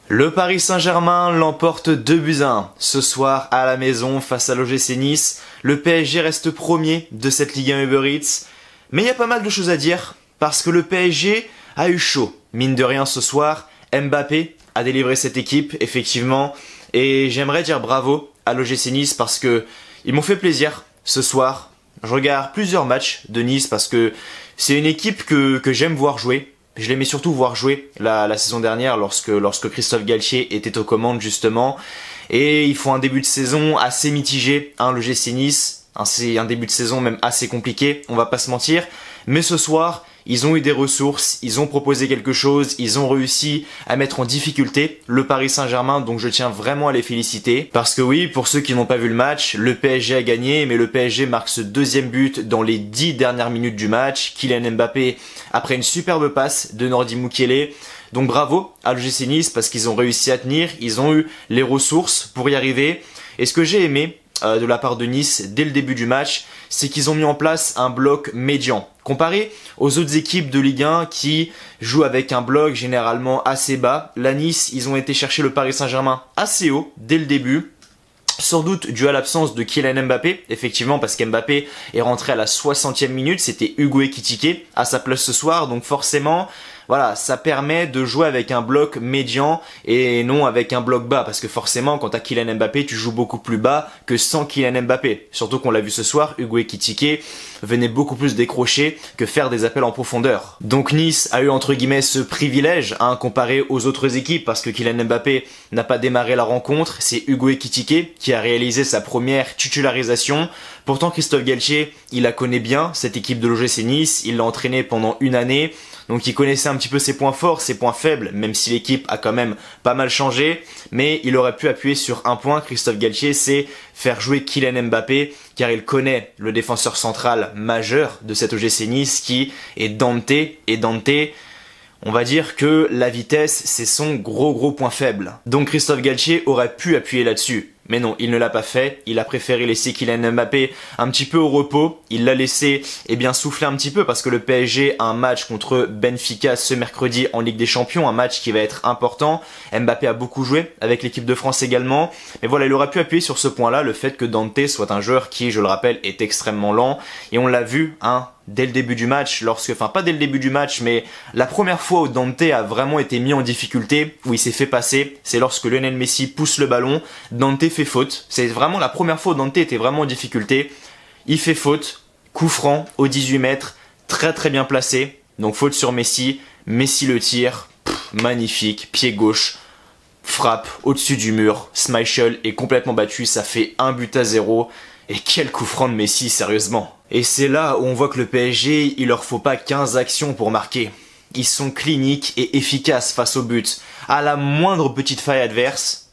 Le Paris Saint-Germain l'emporte 2-1 ce soir à la maison face à l'OGC Nice. Le PSG reste premier de cette Ligue 1 Uber Eats. Mais il y a pas mal de choses à dire parce que le PSG a eu chaud. Mine de rien ce soir, Mbappé a délivré cette équipe effectivement. Et j'aimerais dire bravo à l'OGC Nice parce que ils m'ont fait plaisir ce soir. Je regarde plusieurs matchs de Nice parce que c'est une équipe que j'aime voir jouer. Je l'aimais surtout voir jouer la saison dernière lorsque Christophe Galtier était aux commandes justement. Et ils font un début de saison assez mitigé, le GC Nice. C'est un début de saison même assez compliqué, on va pas se mentir. Mais ce soir, ils ont eu des ressources, ils ont proposé quelque chose, ils ont réussi à mettre en difficulté le Paris Saint-Germain, donc je tiens vraiment à les féliciter. Parce que oui, pour ceux qui n'ont pas vu le match, le PSG a gagné, mais le PSG marque ce deuxième but dans les 10 dernières minutes du match. Kylian Mbappé, après une superbe passe de Nordi Mukiele. Donc bravo à l'OGC Nice parce qu'ils ont réussi à tenir, ils ont eu les ressources pour y arriver. Et ce que j'ai aimé de la part de Nice dès le début du match, c'est qu'ils ont mis en place un bloc médian. Comparé aux autres équipes de Ligue 1 qui jouent avec un bloc généralement assez bas, la Nice, ils ont été chercher le Paris Saint-Germain assez haut dès le début. Sans doute dû à l'absence de Kylian Mbappé, effectivement parce qu'Mbappé est rentré à la 60e minute, c'était Hugo Ekitike à sa place ce soir, donc forcément, voilà, ça permet de jouer avec un bloc médian et non avec un bloc bas, parce que forcément, quand t'as Kylian Mbappé, tu joues beaucoup plus bas que sans Kylian Mbappé. Surtout qu'on l'a vu ce soir, Hugo Ekitike venait beaucoup plus décrocher que faire des appels en profondeur. Donc Nice a eu entre guillemets ce privilège, comparé aux autres équipes, parce que Kylian Mbappé n'a pas démarré la rencontre, c'est Hugo Ekitike qui a réalisé sa première titularisation. Pourtant Christophe Galtier, il la connaît bien, cette équipe de l'OGC Nice, il l'a entraîné pendant une année, donc il connaissait un petit peu ses points forts, ses points faibles, même si l'équipe a quand même pas mal changé, mais il aurait pu appuyer sur un point, Christophe Galtier, c'est faire jouer Kylian Mbappé, car il connaît le défenseur central majeur de cette OGC Nice qui est Dante, et Dante, on va dire que la vitesse, c'est son gros point faible. Donc Christophe Galtier aurait pu appuyer là-dessus. Mais non, il ne l'a pas fait, il a préféré laisser Kylian Mbappé un petit peu au repos, il l'a laissé souffler un petit peu parce que le PSG a un match contre Benfica ce mercredi en Ligue des Champions, un match qui va être important. Mbappé a beaucoup joué avec l'équipe de France également, mais voilà, il aurait pu appuyer sur ce point-là, le fait que Dante soit un joueur qui, je le rappelle, est extrêmement lent, et on l'a vu, dès le début du match, pas dès le début du match, mais la première fois où Dante a vraiment été mis en difficulté, où il s'est fait passer, c'est lorsque Lionel Messi pousse le ballon, Dante fait faute. C'est vraiment la première fois où Dante était vraiment en difficulté. Il fait faute, coup franc au 18 mètres, très bien placé. Donc faute sur Messi, Messi le tire, magnifique, pied gauche, frappe au-dessus du mur, Schmeichel est complètement battu, ça fait 1-0. Et quel coup franc de Messi, sérieusement. Et c'est là où on voit que le PSG, il leur faut pas 15 actions pour marquer. Ils sont cliniques et efficaces face au but. À la moindre petite faille adverse,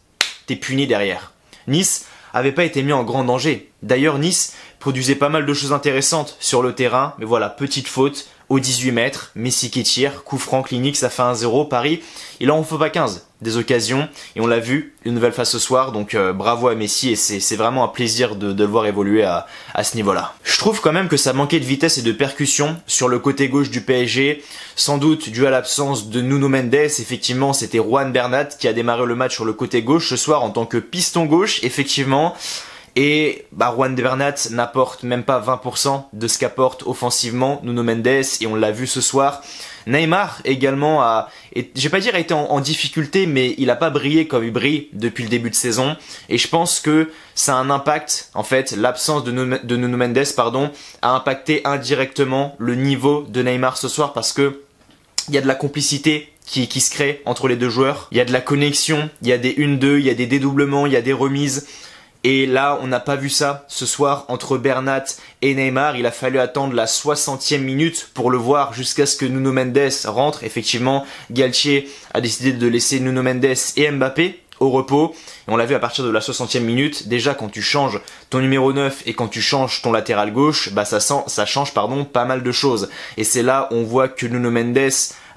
t'es puni derrière. Nice avait pas été mis en grand danger. D'ailleurs, Nice produisait pas mal de choses intéressantes sur le terrain, mais voilà, petite faute au 18 mètres, Messi qui tire, coup franc clinique, ça fait 1-0. Paris, il en faut pas 15 des occasions, et on l'a vu une nouvelle fois ce soir, donc bravo à Messi, et c'est vraiment un plaisir de le voir évoluer à ce niveau-là. Je trouve quand même que ça manquait de vitesse et de percussion sur le côté gauche du PSG, sans doute dû à l'absence de Nuno Mendes. Effectivement, c'était Juan Bernat qui a démarré le match sur le côté gauche ce soir en tant que piston gauche, effectivement. Et Juan Bernat n'apporte même pas 20% de ce qu'apporte offensivement Nuno Mendes, et on l'a vu ce soir. Neymar également je vais pas dire a été en difficulté, mais il a pas brillé comme il brille depuis le début de saison. Et je pense que ça a un impact, en fait, l'absence de Nuno Mendes, a impacté indirectement le niveau de Neymar ce soir parce que il y a de la complicité qui se crée entre les deux joueurs. Il y a de la connexion, il y a des 1-2, il y a des dédoublements, il y a des remises. Et là, on n'a pas vu ça ce soir entre Bernat et Neymar. Il a fallu attendre la 60e minute pour le voir jusqu'à ce que Nuno Mendes rentre. Effectivement, Galtier a décidé de laisser Nuno Mendes et Mbappé au repos. Et on l'a vu à partir de la 60e minute. Déjà, quand tu changes ton numéro 9 et quand tu changes ton latéral gauche, ça change pas mal de choses. Et c'est là où on voit que Nuno Mendes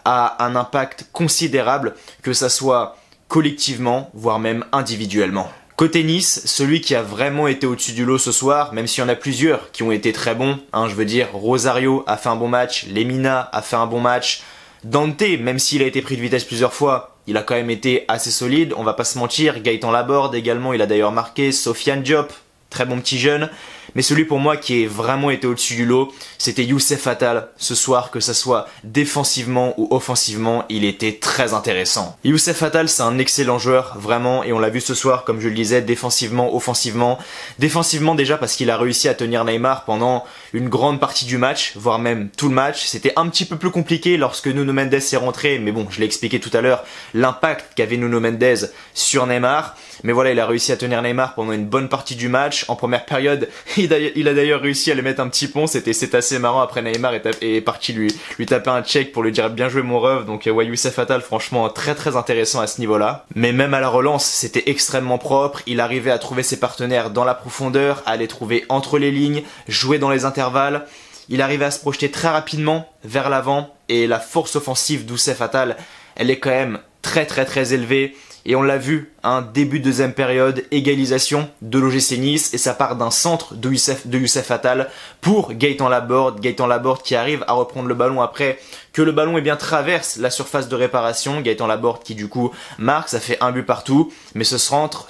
a un impact considérable, que ça soit collectivement, voire même individuellement. Côté Nice, celui qui a vraiment été au-dessus du lot ce soir, même s'il y en a plusieurs qui ont été très bons, je veux dire, Rosario a fait un bon match, Lemina a fait un bon match, Dante, même s'il a été pris de vitesse plusieurs fois, il a quand même été assez solide, on va pas se mentir. Gaëtan Laborde également, il a d'ailleurs marqué. Sofiane Diop, très bon petit jeune. Mais celui pour moi qui est vraiment été au-dessus du lot, c'était Youssef Attal. Ce soir, que ça soit défensivement ou offensivement, il était très intéressant. Youssef Attal, c'est un excellent joueur, vraiment, et on l'a vu ce soir, comme je le disais, défensivement, offensivement. Défensivement déjà parce qu'il a réussi à tenir Neymar pendant une grande partie du match, voire même tout le match. C'était un petit peu plus compliqué lorsque Nuno Mendes est rentré, mais bon, je l'ai expliqué tout à l'heure, l'impact qu'avait Nuno Mendes sur Neymar. Mais voilà, il a réussi à tenir Neymar pendant une bonne partie du match. En première période, il a d'ailleurs réussi à le mettre un petit pont. C'est assez marrant. Après, Neymar est parti lui taper un check pour lui dire bien joué mon ref. Donc ouais, Youssef Attal, franchement très très intéressant à ce niveau-là. Mais même à la relance, c'était extrêmement propre. Il arrivait à trouver ses partenaires dans la profondeur, à les trouver entre les lignes, jouer dans les intervalles. Il arrivait à se projeter très rapidement vers l'avant. Et la force offensive d'Youssef Attal, elle est quand même très très très élevée. Et on l'a vu, un début de deuxième période, égalisation de l'OGC Nice, et ça part d'un centre de Youssef Attal pour Gaëtan Laborde. Gaëtan Laborde qui arrive à reprendre le ballon après que le ballon traverse la surface de réparation. Gaëtan Laborde qui du coup marque, ça fait un but partout. Mais ce centre,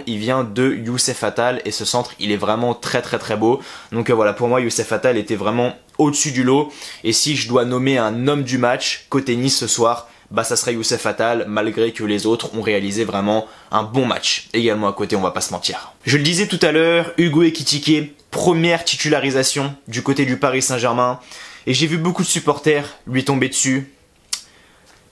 il vient de Youssef Attal, et ce centre, il est vraiment très très très beau. Donc voilà, pour moi, Youssef Attal était vraiment au-dessus du lot. Et si je dois nommer un homme du match côté Nice ce soir, bah ça serait Youssef Attal, malgré que les autres ont réalisé vraiment un bon match. Également à côté, on va pas se mentir. Je le disais tout à l'heure, Hugo Ekitike, première titularisation du côté du Paris Saint-Germain. Et j'ai vu beaucoup de supporters lui tomber dessus.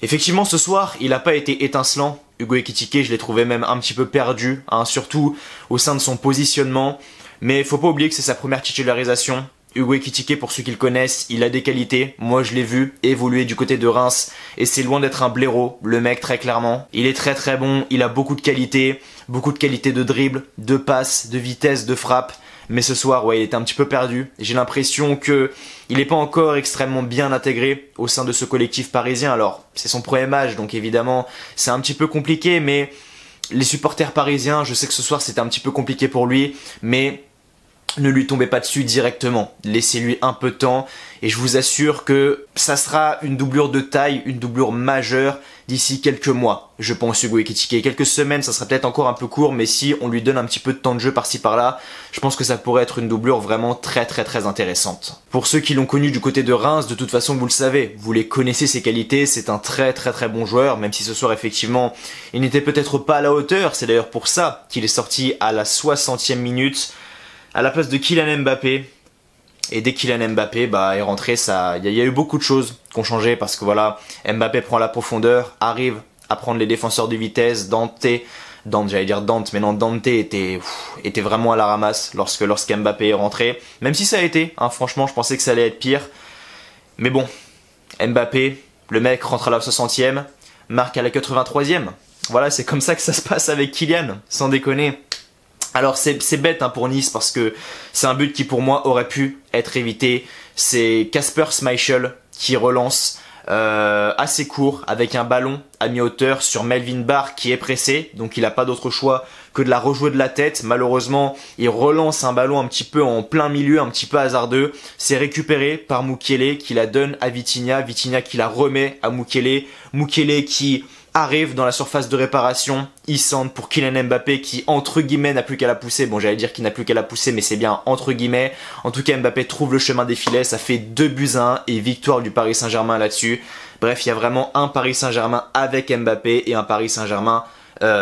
Effectivement, ce soir, il n'a pas été étincelant. Hugo Ekitike, je l'ai trouvé même un petit peu perdu, hein, surtout au sein de son positionnement. Mais il faut pas oublier que c'est sa première titularisation. Hugo Ekitike, pour ceux qui le connaissent, il a des qualités. Moi, je l'ai vu évoluer du côté de Reims et c'est loin d'être un blaireau, le mec, très clairement. Il est très très bon, il a beaucoup de qualités de dribble, de passe, de vitesse, de frappe. Mais ce soir, ouais, il était un petit peu perdu. J'ai l'impression que il n'est pas encore extrêmement bien intégré au sein de ce collectif parisien. Alors, c'est son premier match, donc évidemment, c'est un petit peu compliqué, mais les supporters parisiens, je sais que ce soir, c'était un petit peu compliqué pour lui, mais ne lui tombez pas dessus directement, laissez-lui un peu de temps et je vous assure que ça sera une doublure de taille, une doublure majeure d'ici quelques mois. Je pense Hugo Ekitike, quelques semaines, ça sera peut-être encore un peu court, mais si on lui donne un petit peu de temps de jeu par-ci par-là, je pense que ça pourrait être une doublure vraiment très très très intéressante. Pour ceux qui l'ont connu du côté de Reims, de toute façon vous le savez, vous les connaissez ses qualités, c'est un très très très bon joueur, même si ce soir effectivement il n'était peut-être pas à la hauteur, c'est d'ailleurs pour ça qu'il est sorti à la 60e minute, à la place de Kylian Mbappé. Et dès que Kylian Mbappé est rentré, il y a eu beaucoup de choses qui ont changé parce que voilà, Mbappé prend la profondeur, arrive à prendre les défenseurs de vitesse. Dante était vraiment à la ramasse lorsque Mbappé est rentré. Même si ça a été, hein, franchement, je pensais que ça allait être pire. Mais bon, Mbappé, le mec rentre à la 60e, marque à la 83e. Voilà, c'est comme ça que ça se passe avec Kylian, sans déconner. Alors c'est bête hein, pour Nice parce que c'est un but qui pour moi aurait pu être évité. C'est Kasper Schmeichel qui relance assez court avec un ballon à mi-hauteur sur Melvin Barr qui est pressé. Donc il n'a pas d'autre choix que de la rejouer de la tête. Malheureusement, il relance un ballon un petit peu en plein milieu, un petit peu hasardeux. C'est récupéré par Mukiele qui la donne à Vitinha. Vitinha qui la remet à Mukiele. Mukiele qui arrive dans la surface de réparation, il centre pour Kylian Mbappé qui entre guillemets n'a plus qu'à la pousser. Bon, j'allais dire qu'il n'a plus qu'à la pousser, mais c'est bien entre guillemets. En tout cas, Mbappé trouve le chemin des filets, ça fait 2-1 et victoire du Paris Saint-Germain là-dessus. Bref, il y a vraiment un Paris Saint-Germain avec Mbappé et un Paris Saint-Germain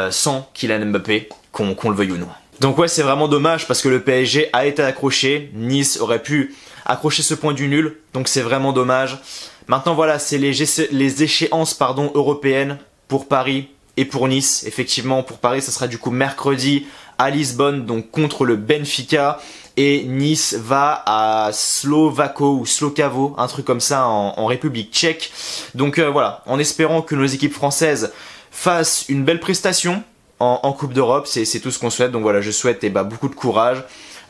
sans Kylian Mbappé, qu'on le veuille ou non. Donc ouais, c'est vraiment dommage parce que le PSG a été accroché. Nice aurait pu accrocher ce point du nul, donc c'est vraiment dommage. Maintenant voilà, c'est les échéances européennes pour Paris et pour Nice. Effectivement, pour Paris, ça sera du coup mercredi à Lisbonne, donc contre le Benfica. Et Nice va à Slovako ou Slokavo, un truc comme ça en République tchèque. Donc voilà, en espérant que nos équipes françaises fassent une belle prestation en Coupe d'Europe, c'est tout ce qu'on souhaite. Donc voilà, je souhaite beaucoup de courage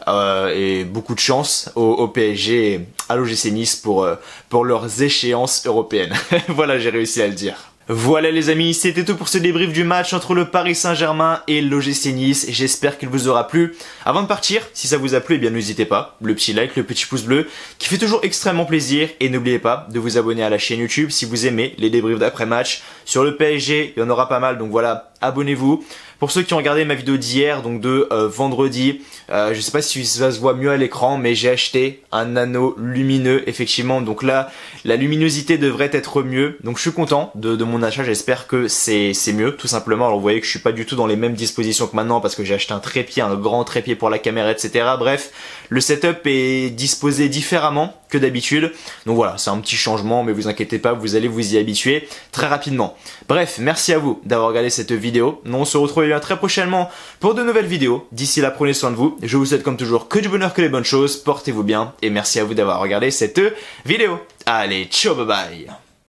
et beaucoup de chance au PSG et à l'OGC Nice pour leurs échéances européennes. Voilà, j'ai réussi à le dire. Voilà les amis, c'était tout pour ce débrief du match entre le Paris Saint-Germain et l'OGC Nice. J'espère qu'il vous aura plu. Avant de partir, si ça vous a plu, eh bien n'hésitez pas, le petit like, le petit pouce bleu, qui fait toujours extrêmement plaisir. Et n'oubliez pas de vous abonner à la chaîne YouTube si vous aimez les débriefs d'après-match. Sur le PSG, il y en aura pas mal, donc voilà, abonnez-vous. Pour ceux qui ont regardé ma vidéo d'hier, donc de vendredi, je sais pas si ça se voit mieux à l'écran, mais j'ai acheté un anneau lumineux, effectivement. Donc là, la luminosité devrait être mieux. Donc je suis content de mon achat, j'espère que c'est mieux, tout simplement. Alors vous voyez que je suis pas du tout dans les mêmes dispositions que maintenant, parce que j'ai acheté un trépied, un grand trépied pour la caméra, etc. Bref, le setup est disposé différemment que d'habitude. Donc voilà, c'est un petit changement, mais vous inquiétez pas, vous allez vous y habituer très rapidement. Bref, merci à vous d'avoir regardé cette vidéo. On se retrouve bien très prochainement pour de nouvelles vidéos. D'ici là, prenez soin de vous. Je vous souhaite comme toujours que du bonheur, que les bonnes choses. Portez-vous bien et merci à vous d'avoir regardé cette vidéo. Allez, ciao, bye bye.